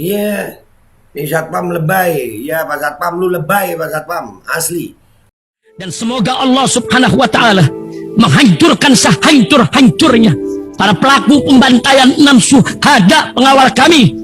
Iya, ini satpam lebay. Ya, Pak Satpam, lu lebay, Pak Satpam, asli. Dan semoga Allah Subhanahu wa Ta'ala menghancurkan sehancur-hancurnya para pelaku pembantaian 6 syuhada pengawal kami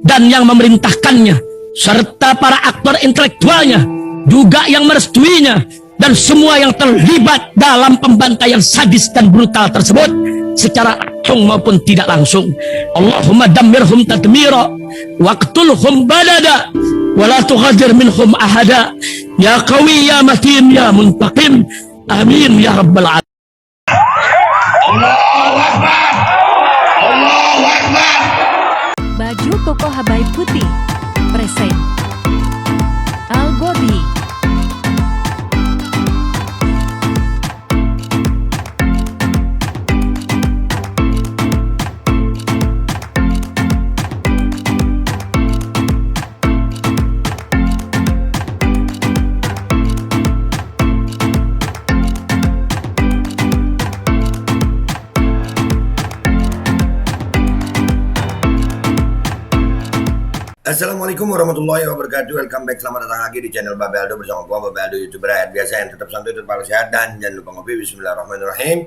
dan yang memerintahkannya, serta para aktor intelektualnya juga yang merestuinya, dan semua yang terlibat dalam pembantaian sadis dan brutal tersebut secara langsung maupun tidak langsung. Allahumma dammirhum tadmira waqtulhum balada wala tughadir minhum ahada ya qawi ya matin ya muntaqim amin ya rabbal alamin. Allahu Akbar, Allahu Akbar. Baju koko Habaib putih present Al Gobi. Assalamualaikum warahmatullahi wabarakatuh. Welcome back, selamat datang lagi di channel Babe Aldo bersama gua Babe Aldo, YouTuber rakyat biasa yang tetap santuy, tetap sehat, dan jangan lupa ngopi. Bismillahirrahmanirrahim.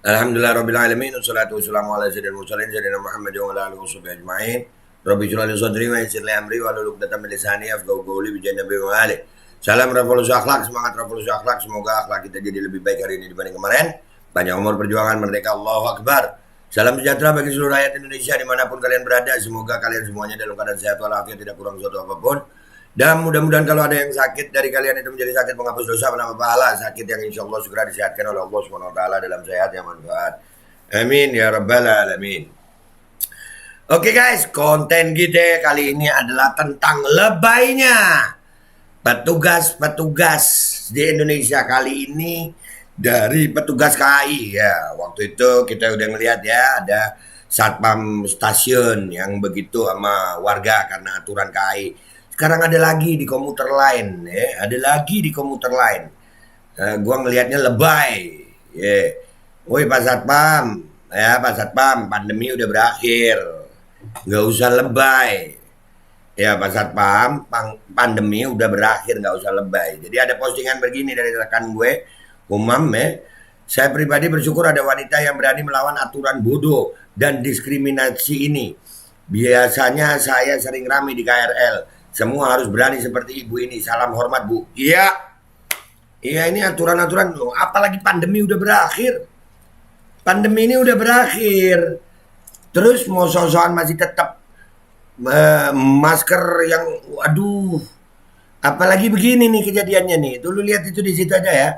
Alhamdulillah rabbil alamin, wassalatu wassalamu ala sayyidil mursalin sayyidina Muhammad wa ala alihi washabihi ajmain. Rabbi shrah li sadri wa yassir li amri wa hlul 'uqdatam min lisani yafqahu qawli bi Nabi wa ali. Salam revolusi akhlak, semangat revolusi akhlak. Semoga akhlak kita jadi lebih baik hari ini dibanding kemarin. Panjang umur, perjuangan, merdeka, Allahu Akbar. Salam sejahtera bagi seluruh rakyat Indonesia dimanapun kalian berada. Semoga kalian semuanya dalam keadaan sehat walafiat, tidak kurang suatu apapun. Dan mudah-mudahan kalau ada yang sakit dari kalian itu menjadi sakit penghapus dosa, menambah pahala, sakit yang insya Allah segera disehatkan oleh Allah Subhanahu Wa Taala dalam sehat yang manfaat. Amin ya rabbal alamin. Oke guys, konten kita kali ini adalah tentang lebaynya petugas-petugas di Indonesia kali ini. Dari petugas KAI ya, waktu itu kita udah ngelihat ya, ada satpam stasiun yang begitu sama warga karena aturan KAI. Sekarang ada lagi di komuter lain ya, ada lagi di komuter lain. Gua ngelihatnya lebay ya. Woi Pak Satpam, ya Pak Satpam, pandemi udah berakhir, nggak usah lebay ya Pak Satpam, pandemi udah berakhir, nggak usah lebay. Jadi ada postingan begini dari rekan gue Umam ya, saya pribadi bersyukur ada wanita yang berani melawan aturan bodoh dan diskriminasi ini. Biasanya saya sering rame di KRL, semua harus berani seperti ibu ini. Salam hormat Bu. Iya, iya ini aturan-aturan loh. Apalagi pandemi udah berakhir. Pandemi ini udah berakhir. Terus mau sosokan masih tetap masker yang, aduh. Apalagi begini nih kejadiannya nih. Dulu lihat itu di situ aja ya.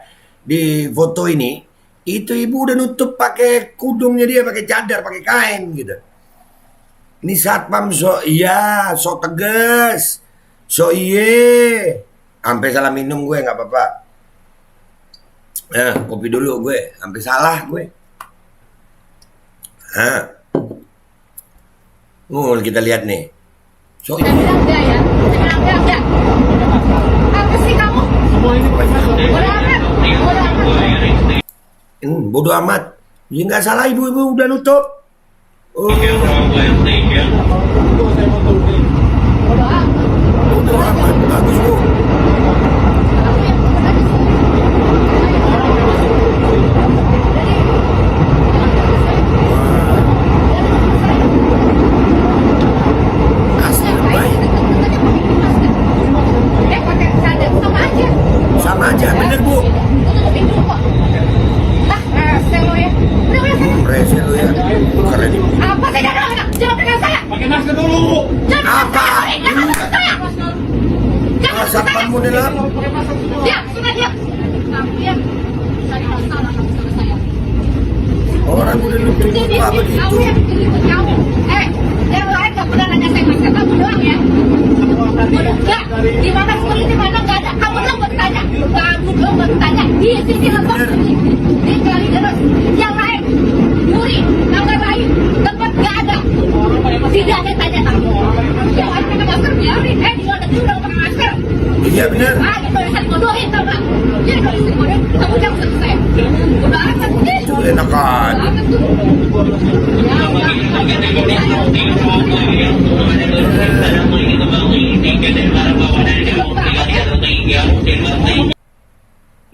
Di foto ini, itu ibu udah nutup pakai kudungnya, dia pakai cadar, pakai kain gitu. Ini satpam so iya, so tegas, so iye. Sampai salah minum gue nggak apa-apa. Nah, kopi dulu gue, sampai salah gue. Kita lihat nih. So iye. Apa sih kamu? Bodoh amat. Ya nggak salah, ibu-ibu udah nutup. Oh. Bodoh amat, bagus Bu. Asli baik. Sama aja, bener Bu. Rese lu ya, keren ini. Apa tidak ada? Jawab dengan saya. Pakai masker dulu. Apa? Jangan Satpammu dalam. dia, sudah dia. Dia. Saya salah sama saya. Orang udah nutup apa begitu? Kamu yang bikin ribut kamu. Yang lain nggak pernah nanya saya masker, kamu doang ya. Enggak, di mana sekolah di mana nggak ada. Kamu doang bertanya. Kamu doang bertanya. Di sini lembab sini. Di kali terus. Yang lain, Yuri, yang lain, tempat nggak ada. Tidak ada tanya kamu. Yang lain pakai masker biarin. Di luar negeri udah pakai masker. Iya benar. Ah, itu tulisan bodohin tau gak? Dia tulisan bodohin, kamu jangan selesai. Udah amat sih. Enak aja.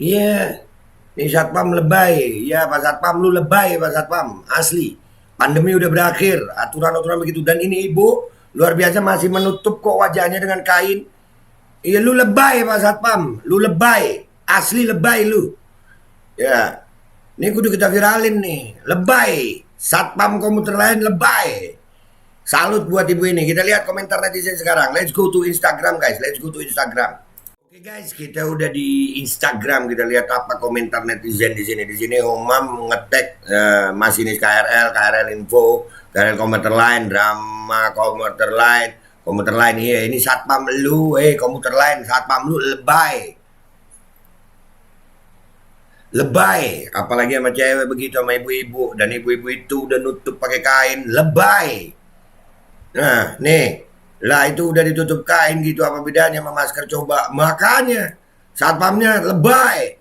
Iya, ini satpam lebay. Ya, Pak Satpam lu lebay, Pak Satpam. Asli. Pandemi udah berakhir, aturan-aturan begitu. Dan ini ibu luar biasa masih menutup kok wajahnya dengan kain. Iya, lu lebay, Pak Satpam. Lu lebay. Asli lebay lu. Ya, ini kudu kita viralin nih. Lebay. Satpam komuter lain lebay. Salut buat ibu ini. Kita lihat komentar netizen sekarang. Let's go to Instagram, guys. Let's go to Instagram. Oke guys, kita udah di Instagram. Kita lihat apa komentar netizen di sini. Di sini Homam ngetek masinis KRL info, KRL komuter lain, drama komuter lain. Iya, ini satpam lu, komuter lain, satpam lu lebay. Lebay, apalagi sama cewek begitu sama ibu-ibu, dan ibu-ibu itu udah nutup pakai kain, lebay. Nah, nih. Lah itu udah ditutup kain gitu, apa bedanya sama masker coba? Makanya satpamnya lebay.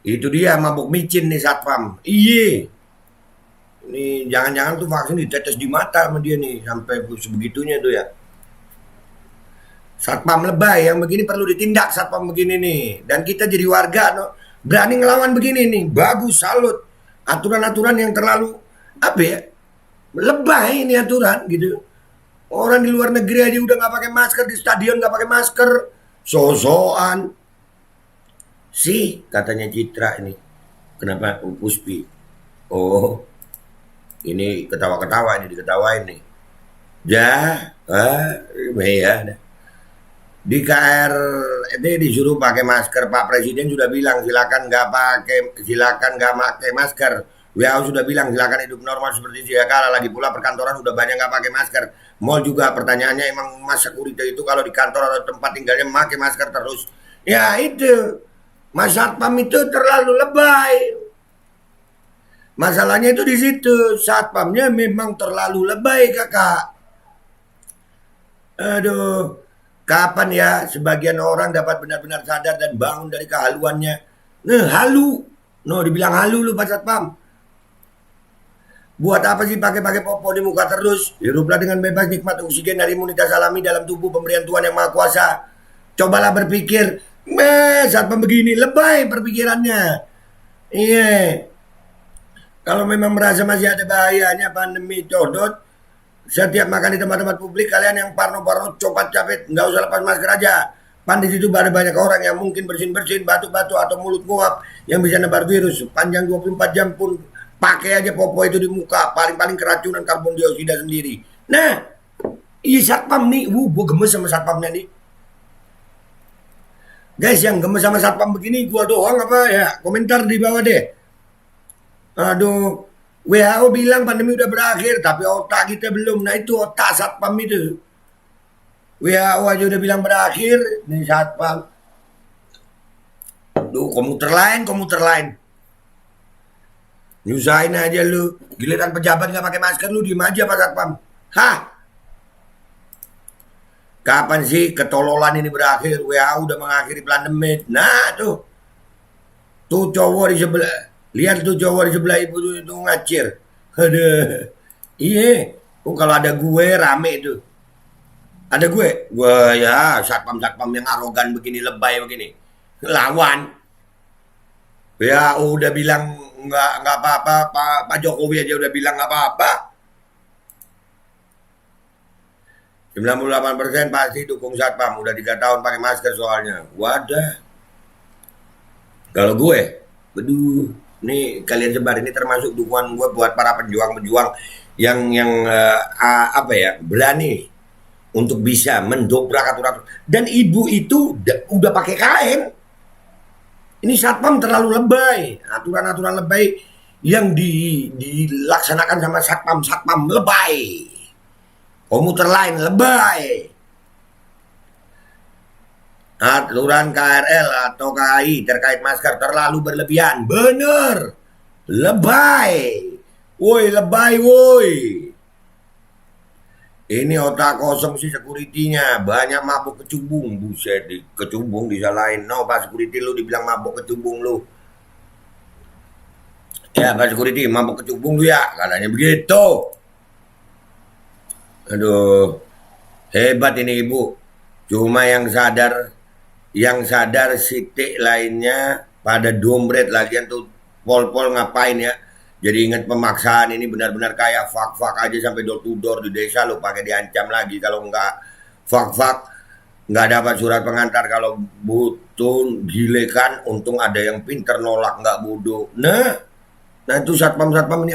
Itu dia mabuk micin nih satpam. Iye. Ini jangan-jangan tuh vaksin ditetes di mata sama dia nih sampai sebegitunya tuh ya. Satpam lebay yang begini perlu ditindak satpam begini nih. Dan kita jadi warga berani ngelawan begini nih. Bagus, salut. Aturan-aturan yang terlalu apa ya? Lebay ini aturan gitu. Orang di luar negeri aja udah nggak pakai masker, di stadion nggak pakai masker, sosokan. Sih katanya Citra ini, kenapa Puspi? Oh, ini ketawa-ketawa ini diketawain nih. Ya, ya. Di KRD disuruh pakai masker, Pak Presiden sudah bilang silakan nggak pakai masker. WHO sudah bilang silakan hidup normal seperti sedia kala. Lagi pula perkantoran udah banyak nggak pakai masker. Mall juga pertanyaannya emang mas security itu kalau di kantor atau tempat tinggalnya pakai masker terus. Ya itu Mas Satpam itu terlalu lebay. Masalahnya itu di situ, satpamnya memang terlalu lebay kakak. Aduh, kapan ya sebagian orang dapat benar-benar sadar dan bangun dari kehaluannya? Halu, dibilang halu lu Pak Satpam. Buat apa sih pakai popo di muka terus? Hiduplah dengan bebas nikmat oksigen dari imunitas alami dalam tubuh pemberian Tuhan yang Maha Kuasa. Cobalah berpikir, satpam begini lebay perpikirannya. Iya. Kalau memang merasa masih ada bahayanya pandemi codot, setiap makan di tempat-tempat publik kalian yang parno-parno copat-capit, nggak usah lepas masker aja. Pan di situ ada banyak orang yang mungkin bersin-bersin, batuk-batuk atau mulut nguap yang bisa nebar virus. Panjang 24 jam pun pakai aja popo itu di muka, paling-paling keracunan karbon dioksida sendiri. Nah, iya satpam nih, gue gemes sama satpamnya nih. Guys, yang gemes sama satpam begini gua doang apa ya? Komentar di bawah deh. Aduh, WHO bilang pandemi udah berakhir, tapi otak kita belum. Nah itu otak satpam itu. WHO aja udah bilang berakhir, nih satpam. Duh, komuter lain. Nyusahin aja lu. Giliran pejabat nggak pakai masker lu diem aja Pak Satpam. Hah? Kapan sih ketololan ini berakhir? WHO udah mengakhiri pandemi. Nah tuh. Tuh cowok di sebelah. Lihat tuh cowok di sebelah ibu itu ngacir. Aduh. Iya. Kalau ada gue rame itu. Ada gue ya satpam yang arogan begini, lebay begini. Lawan. Ya udah bilang nggak apa-apa, Pak Jokowi aja udah bilang nggak apa-apa. 98% pasti dukung satpam, udah 3 tahun pakai masker soalnya. Wadah. Kalau gue, nih kalian sebar ini termasuk dukungan gue buat para pejuang-pejuang yang berani untuk bisa mendobrak aturan. Dan ibu itu udah pakai kain. Ini satpam terlalu lebay. Aturan-aturan lebay yang dilaksanakan sama satpam lebay. Komuter lain lebay. Aturan KRL atau KAI terkait masker terlalu berlebihan. Bener. Lebay. Woi, lebay woi. Ini otak kosong sih security-nya. Banyak mabuk kecubung. Buset, kecubung disalahin. No, Pak Security lu dibilang mabuk kecubung lu. Ya, Pak Security, mabuk kecubung lu ya. Katanya begitu. Aduh, hebat ini Ibu. Cuma yang sadar sitik lainnya pada dombret lagian tuh pol-pol ngapain ya. Jadi ingat pemaksaan ini benar-benar kayak fak-fak aja sampai door to door di desa lo pakai diancam lagi kalau nggak fak-fak nggak dapat surat pengantar kalau butuh gilekan untung ada yang pinter nolak nggak bodoh. Nah itu satpam ini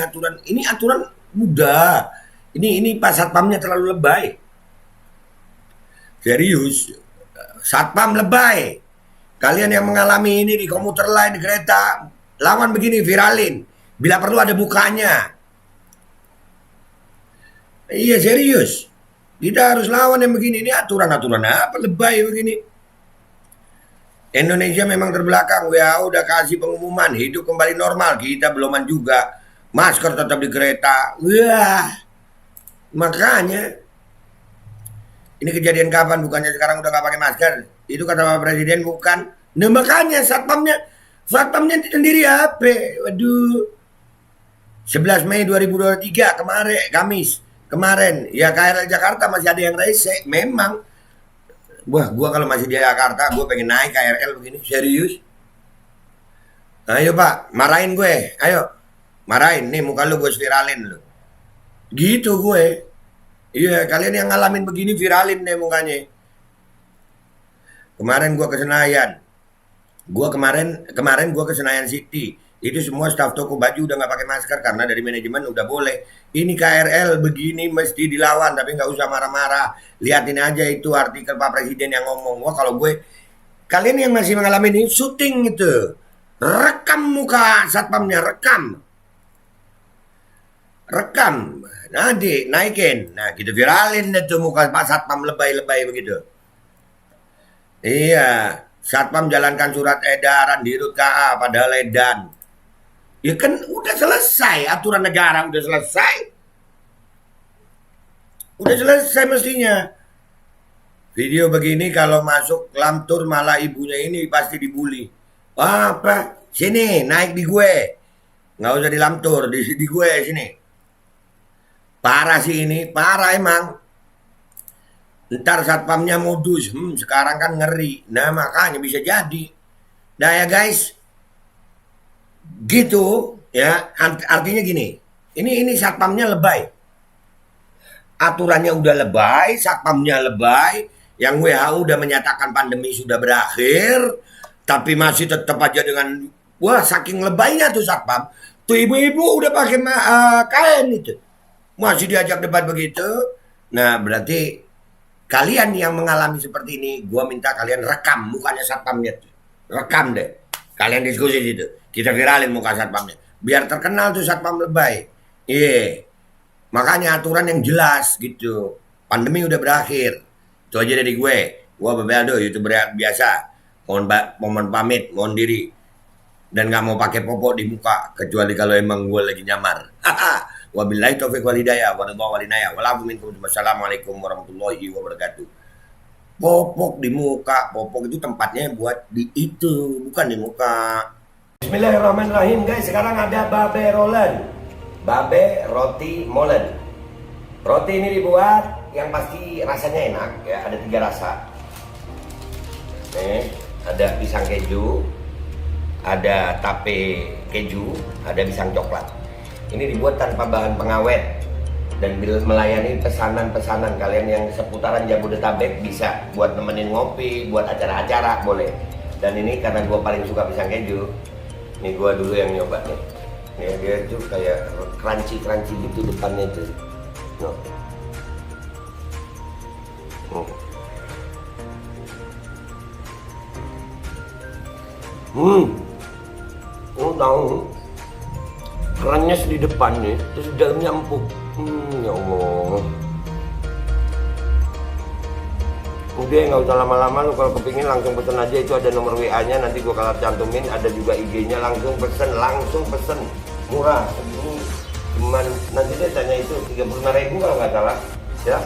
aturan mudah. Ini Pak Satpamnya terlalu lebay. Serius, satpam lebay. Kalian yang mengalami ini di komuter lain di kereta lawan begini viralin. Bila perlu ada bukanya. Iya serius. Kita harus lawan yang begini. Ini aturan-aturan apa lebay begini. Indonesia memang terbelakang. WHO udah kasih pengumuman. Hidup kembali normal. Kita beloman juga. Masker tetap di kereta. Wah. Makanya. Ini kejadian kapan? Bukannya sekarang udah gak pakai masker. Itu kata Pak Presiden bukan. Nah makanya satpamnya sendiri apa? Waduh. 11 Mei 2023 kemarin ya KRL Jakarta masih ada yang rese memang. Wah, gua kalau masih di Jakarta gua pengen naik KRL begini serius. Ayo Pak, marahin gue. Ayo. Marahin nih muka lu gue viralin lu. Gitu gue. Iya, kalian yang ngalamin begini viralin deh mukanya. Kemarin gua ke Senayan. Kemarin gua ke Senayan City. Itu semua staf toko baju udah nggak pakai masker karena dari manajemen udah boleh. Ini KRL begini mesti dilawan tapi nggak usah marah-marah. Liatin aja itu artikel Pak Presiden yang ngomong. Wah kalau gue, kalian yang masih mengalami ini syuting itu, rekam muka satpamnya, rekam, nanti naikin. Nah gitu viralin itu muka Pak Satpam lebay-lebay begitu. Iya, satpam jalankan surat edaran di Rut KA padahal edan. Ya kan udah selesai, aturan negara udah selesai. Udah selesai mestinya. Video begini kalau masuk lamtur malah ibunya ini pasti dibully. Wah, apa? Sini, naik di gue. Nggak usah di lamtur, di gue sini. Parah sih ini, parah emang. Ntar satpamnya modus, sekarang kan ngeri. Nah makanya bisa jadi. Nah ya guys. Gitu ya, artinya gini, ini satpamnya lebay, aturannya udah lebay, satpamnya lebay, yang WHO udah menyatakan pandemi sudah berakhir, tapi masih tetap aja dengan wah saking lebaynya tuh satpam, tuh ibu-ibu udah pakai kain itu, masih diajak debat begitu. Nah berarti kalian yang mengalami seperti ini, gua minta kalian rekam mukanya satpamnya, rekam deh. Kalian diskusi gitu. Kita viralin muka satpamnya. Biar terkenal tuh satpam lebay. Iya. Makanya aturan yang jelas gitu. Pandemi udah berakhir. Itu aja dari gue. Gua Babeldo, YouTuber biasa. Mohon pamit, mohon diri. Dan gak mau pakai popok di muka. Kecuali kalau emang gue lagi nyamar. Wabillahi taufiq wal hidayah. Wassalamualaikum warahmatullahi wabarakatuh. Popok di muka, popok itu tempatnya buat di itu, bukan di muka. Bismillahirrahmanirrahim guys, sekarang ada babe rolen, babe roti molen. Roti ini dibuat yang pasti rasanya enak ya, ada 3 rasa. Nih, ada pisang keju, ada tape keju, ada pisang coklat. Ini dibuat tanpa bahan pengawet. Dan melayani pesanan-pesanan kalian yang seputaran Jabodetabek bisa buat nemenin ngopi, buat acara-acara boleh. Dan ini karena gue paling suka pisang keju, ini gue dulu yang nyoba nih. Nih dia tuh kayak crunchy gitu depannya tuh. Tahu kerennya di depannya, terus dalamnya empuk. Ya Allah. Udah nggak usah lama-lama, lu kalau kepingin langsung pesen aja, itu ada nomor WA-nya, nanti gua kalau cantumin, ada juga IG-nya, langsung pesen, murah. Ini cuman nanti dia tanya itu 35.000 kalau nggak salah. Ya.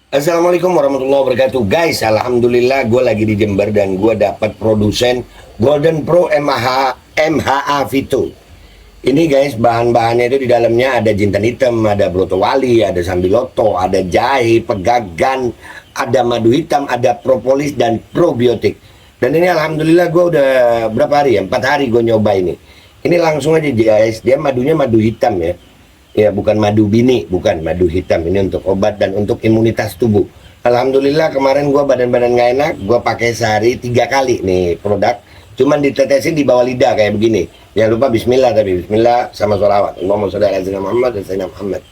Assalamualaikum warahmatullahi wabarakatuh. Guys, alhamdulillah gue lagi di Jember dan gue dapat produsen Golden Pro MHA Vito. Ini guys, bahan-bahannya itu di dalamnya ada jintan hitam, ada broto wali, ada sambiloto, ada jahe, pegagan, ada madu hitam, ada propolis dan probiotik. Dan ini alhamdulillah gue udah berapa hari ya? 4 hari gue nyoba ini. Ini langsung aja guys, dia madunya madu hitam ya. Ya, bukan madu bini, bukan madu hitam. Ini untuk obat dan untuk imunitas tubuh. Alhamdulillah kemarin gua badan-badan nggak enak, gua pakai sehari 3 kali nih produk. Cuman ditetesin di bawah lidah kayak begini. Jangan lupa bismillah, tapi bismillah sama sholawat. Allahumma sholli ala sayyidina Muhammad dan sayyidina Muhammad.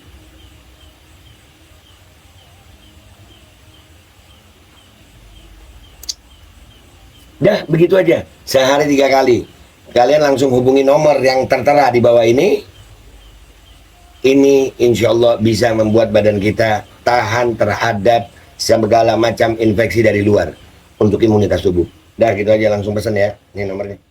Dah, begitu aja. Sehari 3 kali. Kalian langsung hubungi nomor yang tertera di bawah ini. Ini insya Allah bisa membuat badan kita tahan terhadap segala macam infeksi dari luar untuk imunitas tubuh. Dah gitu aja, langsung pesan ya. Ini nomornya.